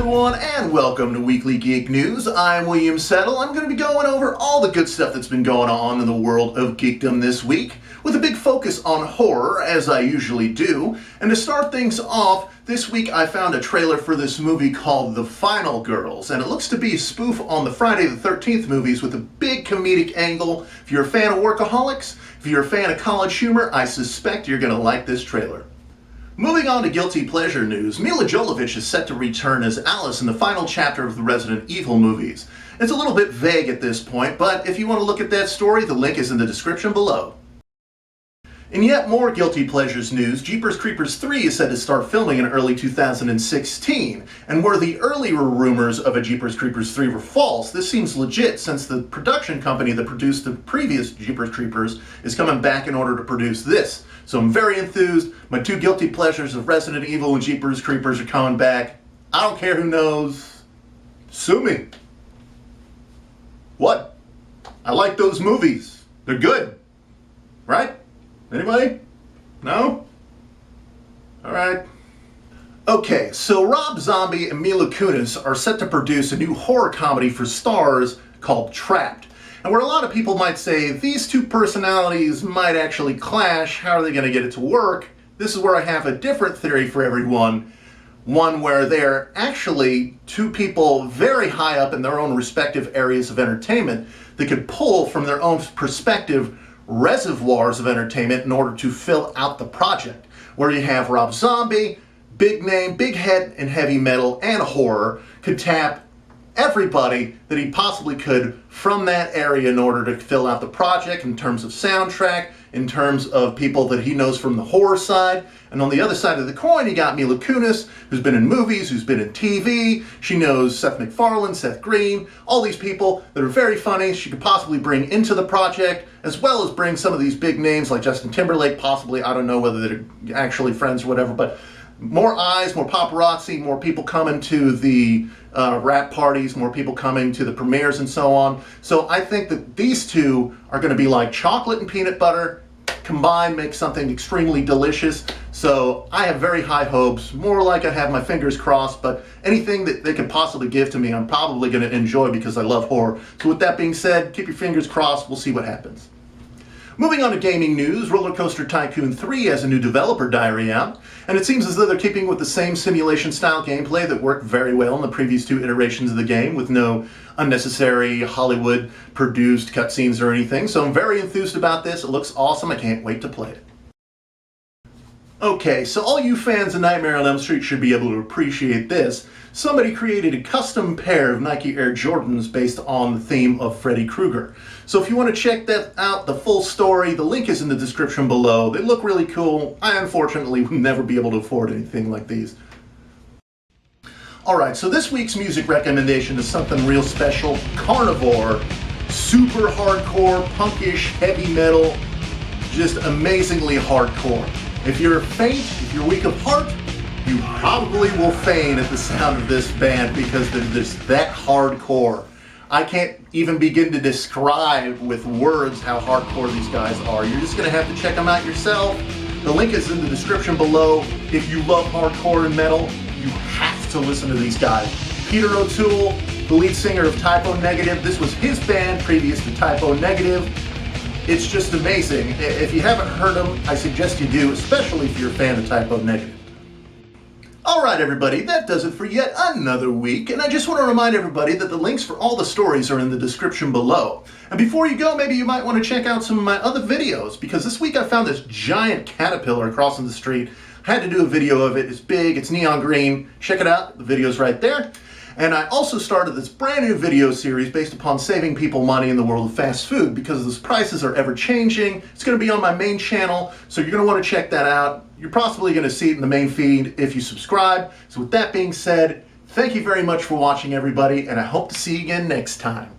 everyone, and welcome to Weekly Geek News. I'm William Settle. I'm going to be going over all the good stuff that's been going on in the world of geekdom this week, with a big focus on horror, as I usually do. And to start things off, this week I found a trailer for this movie called The Final Girls, and it looks to be a spoof on the Friday the 13th movies with a big comedic angle. If you're a fan of Workaholics, if you're a fan of college humor, I suspect you're going to like this trailer. Moving on to guilty pleasure news, Milla Jovovich is set to return as Alice in the final chapter of the Resident Evil movies. It's a little bit vague at this point, but if you want to look at that story, the link is in the description below. In yet more guilty pleasures news, Jeepers Creepers 3 is set to start filming in early 2016, and where the earlier rumors of a Jeepers Creepers 3 were false, this seems legit since the production company that produced the previous Jeepers Creepers is coming back in order to produce this. So I'm very enthused. My two guilty pleasures of Resident Evil and Jeepers Creepers are coming back. I don't care who knows. Sue me. What? I like those movies. They're good. Right? Anybody? No? Alright. Okay, so Rob Zombie and Mila Kunis are set to produce a new horror comedy for Starz called Trapped. And where a lot of people might say, these two personalities might actually clash, how are they going to get it to work? This is where I have a different theory for everyone. One where they're actually two people very high up in their own respective areas of entertainment that could pull from their own perspective reservoirs of entertainment in order to fill out the project. Where you have Rob Zombie, big name, big head in heavy metal and horror, could tap everybody that he possibly could from that area in order to fill out the project in terms of soundtrack, in terms of people that he knows from the horror side. And on the other side of the coin, you got Mila Kunis, who's been in movies, who's been in TV. She knows Seth MacFarlane, Seth Green, all these people that are very funny she could possibly bring into the project, as well as bring some of these big names like Justin Timberlake, possibly. I don't know whether they're actually friends or whatever, but more eyes, more paparazzi, more people coming to the rap parties, more people coming to the premieres and so on. So I think that these two are going to be like chocolate and peanut butter combined, make something extremely delicious. So I have very high hopes, more like I have my fingers crossed, but anything that they could possibly give to me, I'm probably going to enjoy because I love horror. So with that being said, keep your fingers crossed. We'll see what happens. Moving on to gaming news, Coaster Tycoon 3 has a new developer diary out, and it seems as though they're keeping with the same simulation-style gameplay that worked very well in the previous two iterations of the game, with no unnecessary Hollywood-produced cutscenes or anything. So I'm very enthused about this. It looks awesome. I can't wait to play it. Okay, so all you fans of Nightmare on Elm Street should be able to appreciate this. Somebody created a custom pair of Nike Air Jordans based on the theme of Freddy Krueger. So if you want to check that out, the full story, the link is in the description below. They look really cool. I unfortunately will never be able to afford anything like these. Alright, so this week's music recommendation is something real special. Carnivore. Super hardcore, punkish, heavy metal. Just amazingly hardcore. If you're faint, if you're weak of heart, you probably will faint at the sound of this band because they're just that hardcore. I can't even begin to describe with words how hardcore these guys are. You're just going to have to check them out yourself. The link is in the description below. If you love hardcore and metal, you have to listen to these guys. Peter O'Toole, the lead singer of Typo Negative. This was his band previous to Typo Negative. It's just amazing. If you haven't heard them, I suggest you do, especially if you're a fan of Typo Negative. Alright everybody, that does it for yet another week, and I just want to remind everybody that the links for all the stories are in the description below. And before you go, maybe you might want to check out some of my other videos, because this week I found this giant caterpillar crossing the street. I had to do a video of it. It's big, it's neon green. Check it out, the video's right there. And I also started this brand new video series based upon saving people money in the world of fast food, because those prices are ever changing. It's going to be on my main channel, so you're going to want to check that out. You're possibly going to see it in the main feed if you subscribe. So with that being said, thank you very much for watching everybody, and I hope to see you again next time.